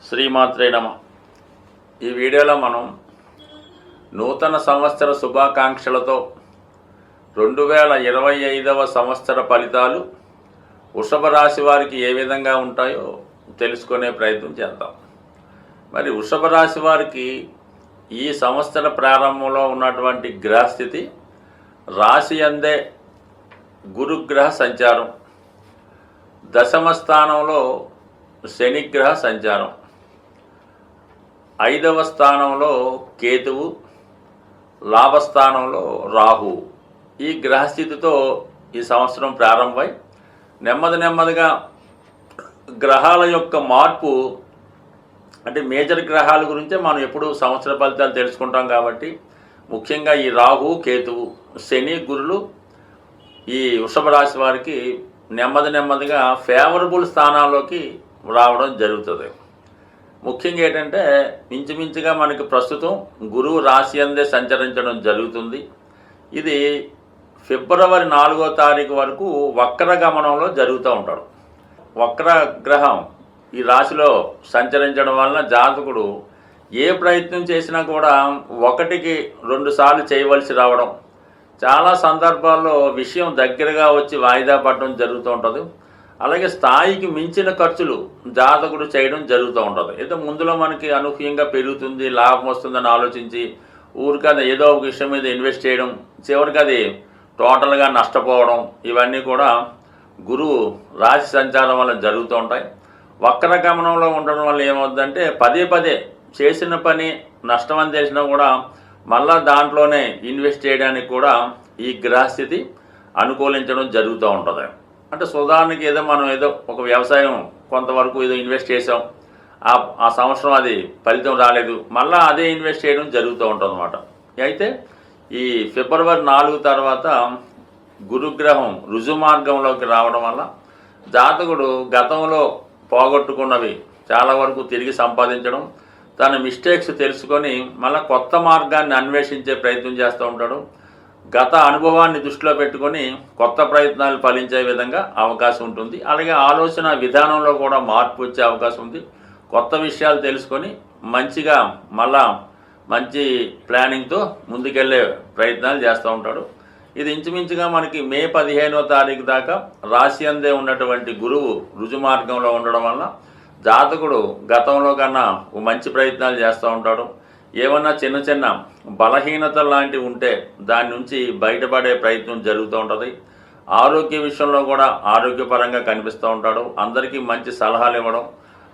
శ్రీమాత్రే నమః. ఈ వీడియోలో మనం నూతన సంవత్సర శుభాకాంక్షలతో 2025వ సంవత్సర ఫలితాలు వృషభ రాశి వారికి ఏ విధంగా ఉంటాయో తెలుసుకునే ప్రయత్నం చేద్దాం. మరి వృషభ రాశి వారికి ఈ సంవత్సర ప్రారంభంలో ఉన్నటువంటి గ్రహస్థితి, రాశి అందే గురుగ్రహ సంచారం, దశమ స్థానంలో శనిగ్రహ సంచారం, 5వ స్థానంలో కేతువు, లాభస్థానంలో రాహు. ఈ గ్రహస్థితితో ఈ సంవత్సరం ప్రారంభమై నెమ్మదిగా గ్రహాల యొక్క మార్పు, అంటే మేజర్ గ్రహాల గురించే మనం ఎప్పుడు సంవత్సర ఫలితాలు తెలుసుకుంటాం కాబట్టి ముఖ్యంగా ఈ రాహు, కేతువు, శని, గురులు ఈ వృషభ రాశి వారికి నెమ్మదిగా ఫేవరబుల్ స్థానాల్లోకి రావడం జరుగుతుంది. ముఖ్యంగా ఏంటంటే ఇంచుమించుగా మనకి ప్రస్తుతం గురువు రాశి అందే సంచరించడం జరుగుతుంది. ఇది ఫిబ్రవరి 4వ తారీఖు వరకు వక్ర గమనంలో జరుగుతూ ఉంటాడు. వక్ర గ్రహం ఈ రాశిలో సంచరించడం వలన జాతకుడు ఏ ప్రయత్నం చేసినా కూడా 1కి 2 సార్లు చేయవలసి రావడం, చాలా సందర్భాల్లో విషయం దగ్గరగా వచ్చి వాయిదా పడడం జరుగుతూ ఉంటుంది. అలాగే స్థాయికి మించిన ఖర్చులు జాతకుడు చేయడం జరుగుతూ ఉంటుంది. ఏదో ముందులో మనకి అనూహ్యంగా పెరుగుతుంది, లాభం వస్తుందని ఆలోచించి ఊరికది ఏదో ఒక విషయం మీద ఇన్వెస్ట్ చేయడం, చివరికి అది టోటల్గా నష్టపోవడం, ఇవన్నీ కూడా గురువు రాశి సంచారం వల్ల జరుగుతూ ఉంటాయి. వక్ర గమనంలో ఉండడం వల్ల ఏమవుతుందంటే పదే చేసిన పని నష్టం అని తెలిసినా కూడా మళ్ళా దాంట్లోనే ఇన్వెస్ట్ చేయడానికి కూడా ఈ గ్రహస్థితి అనుకూలించడం జరుగుతూ ఉంటుంది. అంటే ఉదాహరణకి మనం ఏదో ఒక వ్యవసాయం కొంతవరకు ఏదో ఇన్వెస్ట్ చేసాం, ఆ సంవత్సరం అది ఫలితం రాలేదు, మళ్ళీ అదే ఇన్వెస్ట్ చేయడం జరుగుతూ ఉంటుంది అన్నమాట. అయితే ఈ ఫిబ్రవరి 4 తర్వాత గురుగ్రహం రుజుమార్గంలోకి రావడం వల్ల జాతకుడు గతంలో పోగొట్టుకున్నవి చాలా వరకు తిరిగి సంపాదించడం, తన మిస్టేక్స్ తెలుసుకొని మళ్ళీ కొత్త మార్గాన్ని అన్వేషించే ప్రయత్నం చేస్తూ ఉంటాడు. గత అనుభవాన్ని దృష్టిలో పెట్టుకొని కొత్త ప్రయత్నాలు ఫలించే విధంగా అవకాశం ఉంటుంది. అలాగే ఆలోచన విధానంలో కూడా మార్పు వచ్చే అవకాశం ఉంది. కొత్త విషయాలు తెలుసుకొని మంచిగా మళ్ళా మంచి ప్లానింగ్తో ముందుకెళ్ళే ప్రయత్నాలు చేస్తూ ఉంటాడు. ఇది ఇంచుమించుగా మనకి మే 15వ తారీఖు దాకా రాశి అందే ఉన్నటువంటి గురువు రుజుమార్గంలో ఉండడం వల్ల జాతకుడు గతంలో కన్నా మంచి ప్రయత్నాలు చేస్తూ ఉంటాడు. ఏమన్నా చిన్న బలహీనత లాంటివి ఉంటే దాని నుంచి బయటపడే ప్రయత్నం జరుగుతూ ఉంటుంది. ఆరోగ్య విషయంలో కూడా ఆరోగ్యపరంగా కనిపిస్తూ ఉంటాడు. అందరికీ మంచి సలహాలు ఇవ్వడం,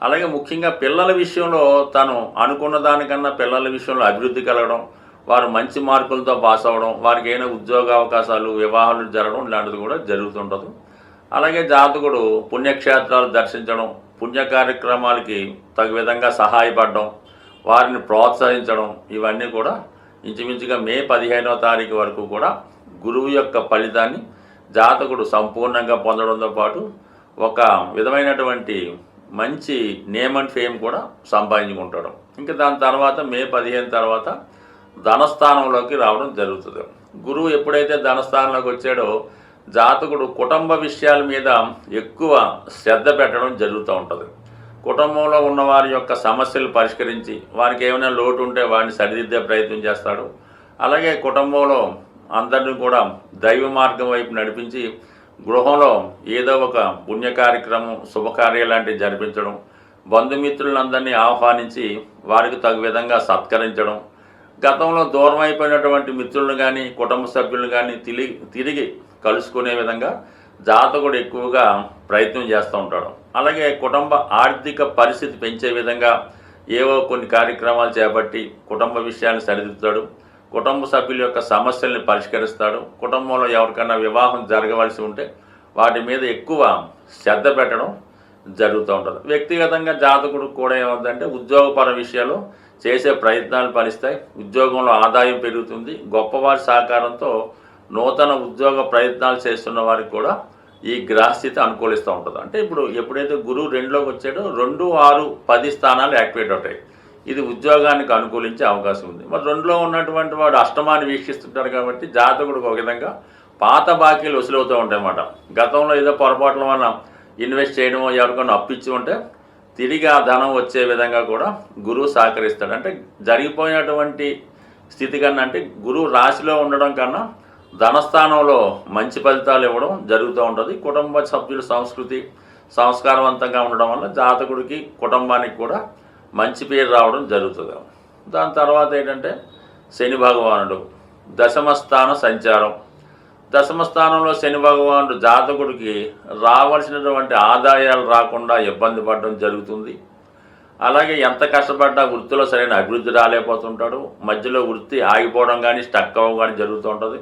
అలాగే ముఖ్యంగా పిల్లల విషయంలో తను అనుకున్న దానికన్నా పిల్లల విషయంలో అభివృద్ధి కలగడం, వారు మంచి మార్కులతో పాస్ అవ్వడం, వారికి ఏమైనా ఉద్యోగ అవకాశాలు, వివాహాలు జరగడం ఇలాంటిది కూడా జరుగుతుంటుంది. అలాగే జాతకుడు పుణ్యక్షేత్రాలు దర్శించడం, పుణ్య కార్యక్రమాలకి తగు విధంగా సహాయపడడం, వారిని ప్రోత్సహించడం, ఇవన్నీ కూడా ఇంచుమించుగా మే 15వ తారీఖు వరకు కూడా గురువు యొక్క ఫలితాన్ని జాతకుడు సంపూర్ణంగా పొందడంతో పాటు ఒక విధమైనటువంటి మంచి నేమ్ అండ్ ఫేమ్ కూడా సంపాదించుకుంటాడు. ఇంకా దాని తర్వాత మే 15 తర్వాత ధనస్థానంలోకి రావడం జరుగుతుంది. గురువు ఎప్పుడైతే ధనస్థానంలోకి వచ్చాడో జాతకుడు కుటుంబ విషయాల మీద ఎక్కువ శ్రద్ధ పెట్టడం జరుగుతూ ఉంటుంది. కుటుంబంలో ఉన్న వారి యొక్క సమస్యలు పరిష్కరించి వారికి ఏమైనా లోటు ఉంటే వారిని సరిదిద్దే ప్రయత్నం చేస్తాడు. అలాగే కుటుంబంలో అందరినీ కూడా దైవ మార్గం వైపు నడిపించి గృహంలో ఏదో ఒక పుణ్య కార్యక్రమం, శుభకార్యం లాంటివి జరిపించడం, బంధుమిత్రులందరినీ ఆహ్వానించి వారికి తగు విధంగా సత్కరించడం, గతంలో దూరం అయిపోయినటువంటి మిత్రులను కానీ కుటుంబ సభ్యులను కానీ తిరిగి కలుసుకునే విధంగా జాతకుడు ఎక్కువగా ప్రయత్నం చేస్తూ ఉంటాడు. అలాగే కుటుంబ ఆర్థిక పరిస్థితి పెంచే విధంగా ఏవో కొన్ని కార్యక్రమాలు చేపట్టి కుటుంబ విషయాన్ని సరిదిద్దుతాడు. కుటుంబ సభ్యుల యొక్క సమస్యల్ని పరిష్కరిస్తాడు. కుటుంబంలో ఎవరికైనా వివాహం జరగవలసి ఉంటే వాటి మీద ఎక్కువ శ్రద్ధ పెట్టడం జరుగుతూ ఉంటుంది. వ్యక్తిగతంగా జాతకుడు కూడా ఏమవుతుందంటే ఉద్యోగపర విషయాలు చేసే ప్రయత్నాలు ఫలిస్తాయి. ఉద్యోగంలో ఆదాయం పెరుగుతుంది. గొప్పవారి సహకారంతో నూతన ఉద్యోగ ప్రయత్నాలు చేస్తున్న వారికి కూడా ఈ గ్రహస్థితి అనుకూలిస్తూ ఉంటుంది. అంటే ఇప్పుడు ఎప్పుడైతే గురువు 2లోకి వచ్చాడో 2, 6, 10 స్థానాలు యాక్టివేట్ అవుతాయి. ఇది ఉద్యోగానికి అనుకూలించే అవకాశం ఉంది. మరి 2లో ఉన్నటువంటి వాడు అష్టమాన్ని వీక్షిస్తుంటారు కాబట్టి జాతకుడికి ఒక విధంగా పాత బాకీలు వసూలవుతూ ఉంటాయి అన్నమాట. గతంలో ఏదో పొరపాట్ల వల్ల ఇన్వెస్ట్ చేయడమో ఎవరికైనా అప్పిచ్చి ఉంటే తిరిగి ఆ ధనం వచ్చే విధంగా కూడా గురువు సహకరిస్తాడు. అంటే జరిగిపోయినటువంటి స్థితి కన్నా, అంటే గురువు రాశిలో ఉండడం కన్నా ధనస్థానంలో మంచి ఫలితాలు ఇవ్వడం జరుగుతూ ఉంటుంది. కుటుంబ సభ్యుల సంస్కృతి సంస్కారవంతంగా ఉండడం వల్ల జాతకుడికి కుటుంబానికి కూడా మంచి పేరు రావడం జరుగుతుంది. దాని తర్వాత ఏంటంటే శని భగవానుడు దశమ స్థాన సంచారం. దశమ స్థానంలో శని భగవానుడు జాతకుడికి రావాల్సినటువంటి ఆదాయాలు రాకుండా ఇబ్బంది పడడం జరుగుతుంది. అలాగే ఎంత కష్టపడ్డా వృత్తిలో సరైన అభివృద్ధి రాలేకపోతుంటాడు. మధ్యలో వృత్తి ఆగిపోవడం కానీ స్టక్ అవ్వడం కానీ జరుగుతూ ఉంటుంది.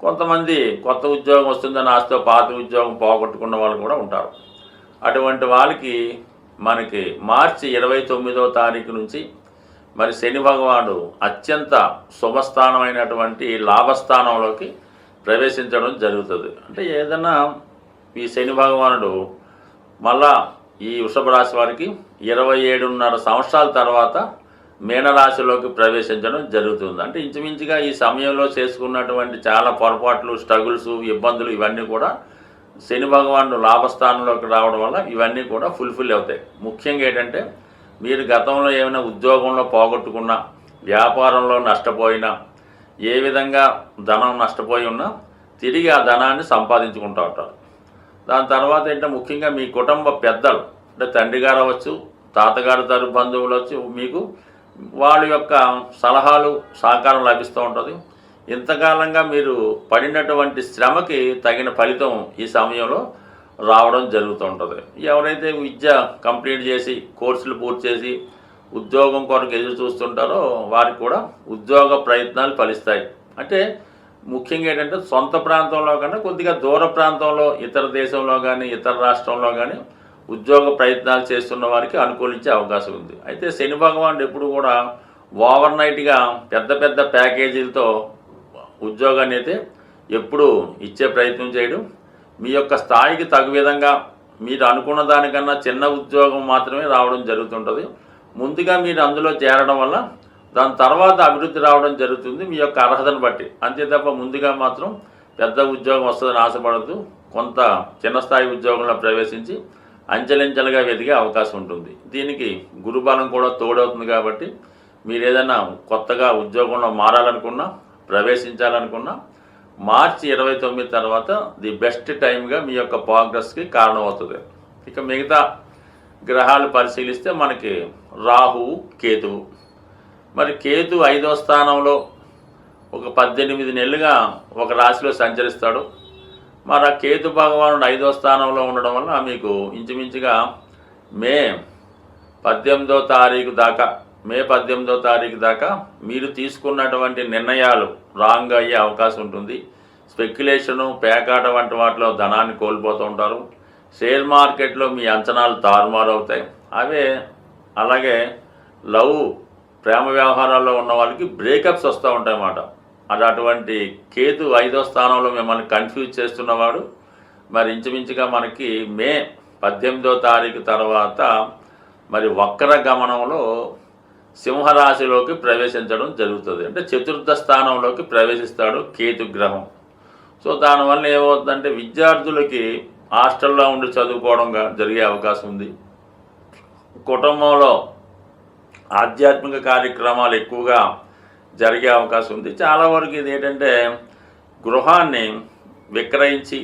కొంతమంది కొత్త ఉద్యోగం వస్తుందని ఆశతో పాత ఉద్యోగం పోగొట్టుకున్న వాళ్ళు కూడా ఉంటారు. అటువంటి వాళ్ళకి మనకి మార్చి 29వ తారీఖు నుంచి మరి శని భగవానుడు అత్యంత శుభస్థానమైనటువంటి లాభస్థానంలోకి ప్రవేశించడం జరుగుతుంది. అంటే ఏదైనా ఈ శని భగవానుడు మళ్ళా ఈ వృషభ రాశి వారికి 27.5 సంవత్సరాల తర్వాత మీనరాశిలోకి ప్రవేశించడం జరుగుతుంది. అంటే ఇంచుమించుగా ఈ సమయంలో చేసుకున్నటువంటి చాలా పొరపాట్లు, స్ట్రగుల్స్, ఇబ్బందులు ఇవన్నీ కూడా శని భగవానుడు లాభస్థానంలోకి రావడం వల్ల ఇవన్నీ కూడా ఫుల్ఫిల్ అవుతాయి. ముఖ్యంగా ఏంటంటే మీరు గతంలో ఏమైనా ఉద్యోగంలో పోగొట్టుకున్నా, వ్యాపారంలో నష్టపోయినా, ఏ విధంగా ధనం నష్టపోయి ఉన్నా తిరిగి ఆ ధనాన్ని సంపాదించుకుంటూ ఉంటారు. దాని తర్వాత ఏంటంటే ముఖ్యంగా మీ కుటుంబ పెద్దలు, అంటే తండ్రి గారు అవ్వచ్చు, తాతగారు తరపు బంధువులు వచ్చి మీకు వాళ్ళ యొక్క సలహాలు సహకారం లభిస్తూ ఉంటుంది. ఇంతకాలంగా మీరు పడినటువంటి శ్రమకి తగిన ఫలితం ఈ సమయంలో రావడం జరుగుతూ ఉంటుంది. ఎవరైతే విద్య కంప్లీట్ చేసి కోర్సులు పూర్తి చేసి ఉద్యోగం కొరకు ఎదురు చూస్తుంటారో వారికి కూడా ఉద్యోగ ప్రయత్నాలు ఫలిస్తాయి. అంటే ముఖ్యంగా ఏంటంటే సొంత ప్రాంతంలో కన్నా కొద్దిగా దూర ప్రాంతంలో, ఇతర దేశంలో కానీ ఇతర రాష్ట్రంలో కానీ ఉద్యోగ ప్రయత్నాలు చేస్తున్న వారికి అనుకూలించే అవకాశం ఉంది. అయితే శని భగవానుడు ఎప్పుడు కూడా ఓవర్ నైట్గా పెద్ద పెద్ద ప్యాకేజీలతో ఉద్యోగాన్ని అయితే ఎప్పుడు ఇచ్చే ప్రయత్నం చేయడం, మీ యొక్క స్థాయికి తగు విధంగా మీరు అనుకున్న దానికన్నా చిన్న ఉద్యోగం మాత్రమే రావడం జరుగుతుంటుంది. ముందుగా మీరు అందులో చేరడం వల్ల దాని తర్వాత అభివృద్ధి రావడం జరుగుతుంది మీ యొక్క అర్హతను బట్టి. అంతే తప్ప ముందుగా మాత్రం పెద్ద ఉద్యోగం వస్తుందని ఆశపడద్దు. కొంత చిన్న స్థాయి ఉద్యోగంలో ప్రవేశించి అంచెలంచెలుగా వెదిగే అవకాశం ఉంటుంది. దీనికి గురుబలం కూడా తోడవుతుంది. కాబట్టి మీరు ఏదైనా కొత్తగా ఉద్యోగంలో మారాలనుకున్నా, ప్రవేశించాలనుకున్నా మార్చి 29 తర్వాత ది బెస్ట్ టైంగా మీ యొక్క ప్రోగ్రెస్కి కారణమవుతుంది. ఇక మిగతా గ్రహాలు పరిశీలిస్తే మనకి రాహువు, కేతువు. మరి కేతు 5వ స్థానంలో ఒక 18 నెలలుగా ఒక రాశిలో సంచరిస్తాడు. మరి ఆ కేతు భగవానుడు 5వ స్థానంలో ఉండడం వల్ల మీకు ఇంచుమించుగా మే 18వ తారీఖు దాకా మీరు తీసుకున్నటువంటి నిర్ణయాలు రాంగ్ అయ్యే అవకాశం ఉంటుంది. స్పెక్యులేషను, పేకాట వంటి వాటిలో ధనాన్ని కోల్పోతూ ఉంటారు. షేర్ మార్కెట్లో మీ అంచనాలు తారుమారు అవుతాయి. అలాగే ప్రేమ వ్యవహారాల్లో ఉన్న వాళ్ళకి బ్రేకప్స్ వస్తూ ఉంటాయన్నమాట. అటువంటి కేతు 5వ స్థానంలో మిమ్మల్ని కన్ఫ్యూజ్ చేస్తున్నవాడు మరి ఇంచుమించుగా మనకి మే 18వ తారీఖు తర్వాత మరి వక్ర గమనంలో సింహరాశిలోకి ప్రవేశించడం జరుగుతుంది. అంటే 4వ స్థానంలోకి ప్రవేశిస్తాడు కేతు గ్రహం. సో దానివల్ల ఏమవుతుందంటే విద్యార్థులకి హాస్టల్లో ఉండి చదువుకోవడం జరిగే అవకాశం ఉంది. కుటుంబంలో ఆధ్యాత్మిక కార్యక్రమాలు ఎక్కువగా జరిగే అవకాశం ఉంది. చాలా వరకు ఇది ఏంటంటే గృహాన్ని విక్రయించి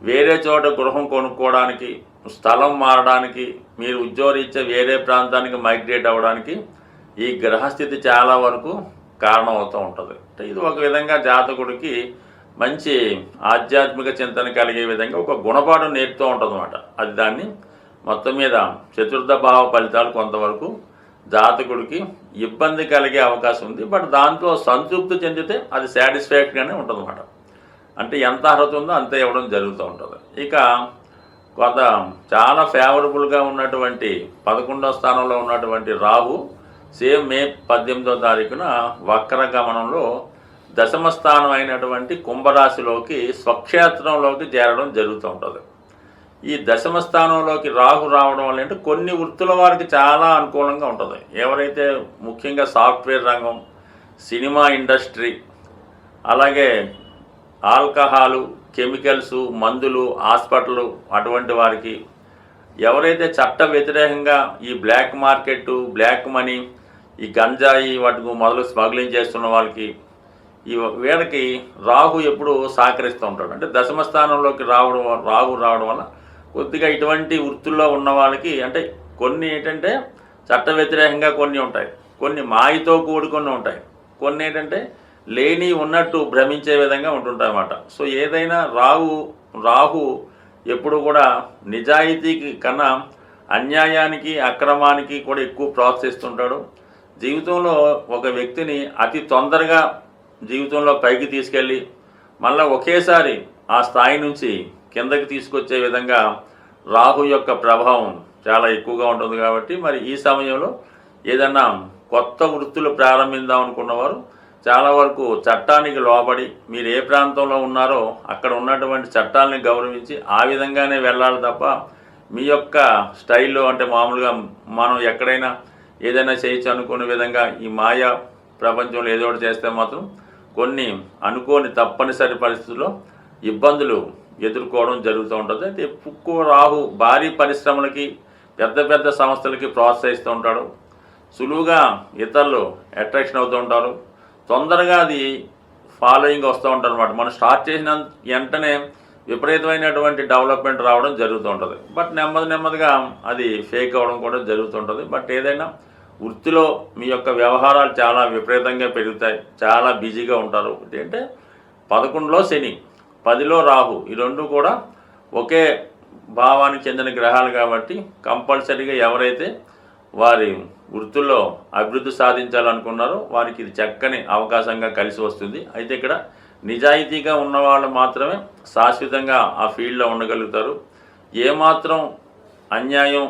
వేరే చోట గృహం కొనుక్కోవడానికి, స్థలం మారడానికి, మీరు ఉద్యోగరీత్యా వేరే ప్రాంతానికి మైగ్రేట్ అవ్వడానికి ఈ గ్రహస్థితి చాలా వరకు కారణం అవుతూ ఉంటుంది. ఇది ఒక విధంగా జాతకుడికి మంచి ఆధ్యాత్మిక చింతన కలిగే విధంగా ఒక గుణపాఠం నేర్పుతూ ఉంటుంది అన్నమాట. అది దాన్ని మొత్తం మీద 4వ భావ ఫలితాలు కొంతవరకు జాతకుడికి ఇబ్బంది కలిగే అవకాశం ఉంది. బట్ దాంతో సంతృప్తి చెందితే అది సాటిస్ఫాక్టరీగానే ఉంటుంది అన్నమాట. అంటే ఎంత అర్హత ఉందో అంతే ఇవ్వడం జరుగుతూ ఉంటుంది. ఇక చాలా ఫేవరబుల్గా ఉన్నటువంటి 11వ స్థానంలో ఉన్నటువంటి రాహు సేమ్ మే 18వ తారీఖున వక్ర గమనంలో దశమ స్థానం అయినటువంటి కుంభరాశిలోకి స్వక్షేత్రంలోకి చేరడం జరుగుతూ ఉంటుంది. ఈ దశమ స్థానంలోకి రాహు రావడం వల్ల అంటే కొన్ని వృత్తుల వారికి చాలా అనుకూలంగా ఉంటుంది. ఎవరైతే ముఖ్యంగా సాఫ్ట్వేర్ రంగం, సినిమా ఇండస్ట్రీ, అలాగే ఆల్కహాలు, కెమికల్స్, మందులు, హాస్పిటల్ అటువంటి వారికి, ఎవరైతే చట్ట వ్యతిరేకంగా ఈ బ్లాక్ మార్కెట్, బ్లాక్ మనీ, ఈ గంజాయి వాటికి మొదలు స్మగ్లింగ్ చేస్తున్న వాళ్ళకి వీళ్ళకి రాహు ఎప్పుడు సహకరిస్తూ ఉంటాడు. అంటే దశమ స్థానంలోకి రాహు రావడం వల్ల కొద్దిగా ఇటువంటి వృత్తుల్లో ఉన్న వాళ్ళకి అంటే కొన్ని ఏంటంటే చట్ట వ్యతిరేకంగా కొన్ని ఉంటాయి, కొన్ని మాయతో కూడుకొని ఉంటాయి, కొన్ని ఏంటంటే లేని ఉన్నట్టు భ్రమించే విధంగా ఉంటుంటాయి అన్నమాట. సో ఏదైనా రాహు ఎప్పుడు కూడా నిజాయితీకి కన్నా అన్యాయానికి, అక్రమానికి కూడా ఎక్కువ ప్రోత్సహిస్తుంటాడు. జీవితంలో ఒక వ్యక్తిని అతి తొందరగా జీవితంలో పైకి తీసుకెళ్ళి మళ్ళీ ఒకేసారి ఆ స్థాయి నుంచి కిందకి తీసుకొచ్చే విధంగా రాహు యొక్క ప్రభావం చాలా ఎక్కువగా ఉంటుంది. కాబట్టి మరి ఈ సమయంలో ఏదన్నా కొత్త వృత్తులు ప్రారంభిద్దాం అనుకున్నవారు చాలా వరకు చట్టానికి లోబడి మీరు ఏ ప్రాంతంలో ఉన్నారో అక్కడ ఉన్నటువంటి చట్టాలని గౌరవించి ఆ విధంగానే వెళ్ళాలి తప్ప మీ యొక్క స్టైల్లో అంటే మామూలుగా మనం ఎక్కడైనా ఏదైనా చేయొచ్చు అనుకునే విధంగా ఈ మాయా ప్రపంచంలో ఏదో ఒకటి చేస్తే మాత్రం కొన్ని అనుకోని తప్పనిసరి పరిస్థితుల్లో ఇబ్బందులు ఎదుర్కోవడం జరుగుతూ ఉంటుంది. అయితే రాహు భారీ పరిశ్రమలకి, పెద్ద పెద్ద సంస్థలకి ప్రోత్సహిస్తూ ఉంటాడు. సులువుగా ఇతరులు అట్రాక్షన్ అవుతూ ఉంటారు. తొందరగా అది ఫాలోయింగ్ వస్తూ ఉంటారు అనమాట. మనం స్టార్ట్ చేసిన వెంటనే విపరీతమైనటువంటి డెవలప్మెంట్ రావడం జరుగుతూ ఉంటుంది. బట్ నెమ్మదిగా అది ఫేక్ అవ్వడం కూడా జరుగుతుంటుంది. బట్ ఏదైనా వృత్తిలో మీ యొక్క వ్యవహారాలు చాలా విపరీతంగా పెరుగుతాయి, చాలా బిజీగా ఉంటారు. ఏంటంటే 11లో శని, 10లో రాహు, ఈ రెండు కూడా ఒకే భావానికి చెందిన గ్రహాలు కాబట్టి కంపల్సరీగా ఎవరైతే వారి వృత్తుల్లో అభివృద్ధి సాధించాలనుకున్నారో వారికి ఇది చక్కని అవకాశంగా కలిసి వస్తుంది. అయితే ఇక్కడ నిజాయితీగా ఉన్నవాళ్ళు మాత్రమే శాశ్వతంగా ఆ ఫీల్డ్లో ఉండగలుగుతారు. ఏమాత్రం అన్యాయం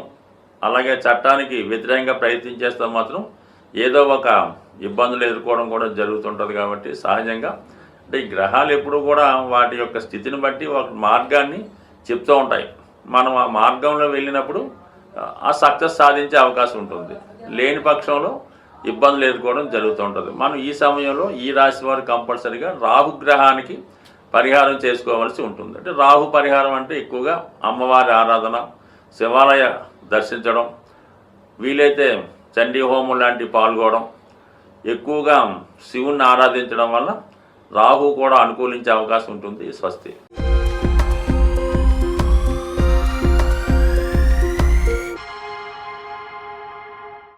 అలాగే చట్టానికి వ్యతిరేకంగా ప్రయత్నించేస్తే మాత్రం ఏదో ఒక ఇబ్బందులు ఎదుర్కోవడం కూడా జరుగుతుంటుంది. కాబట్టి సహజంగా అంటే ఈ గ్రహాలు ఎప్పుడూ కూడా వాటి యొక్క స్థితిని బట్టి ఒక మార్గాన్ని చెప్తూ ఉంటాయి. మనం ఆ మార్గంలో వెళ్ళినప్పుడు ఆ సక్సెస్ సాధించే అవకాశం ఉంటుంది, లేని పక్షంలో ఇబ్బందులు ఎదుర్కోవడం జరుగుతూ ఉంటుంది. మనం ఈ సమయంలో ఈ రాశి వారు కంపల్సరీగా రాహుగ్రహానికి పరిహారం చేసుకోవాల్సి ఉంటుంది. అంటే రాహు పరిహారం అంటే ఎక్కువగా అమ్మవారి ఆరాధన, శివాలయ దర్శించడం, వీలైతే చండీ హోమం లాంటివి పాల్గొనడం, ఎక్కువగా శివుణ్ణి ఆరాధించడం వల్ల రాహు కూడా అనుకూలించే అవకాశం ఉంటుంది. స్వస్తి.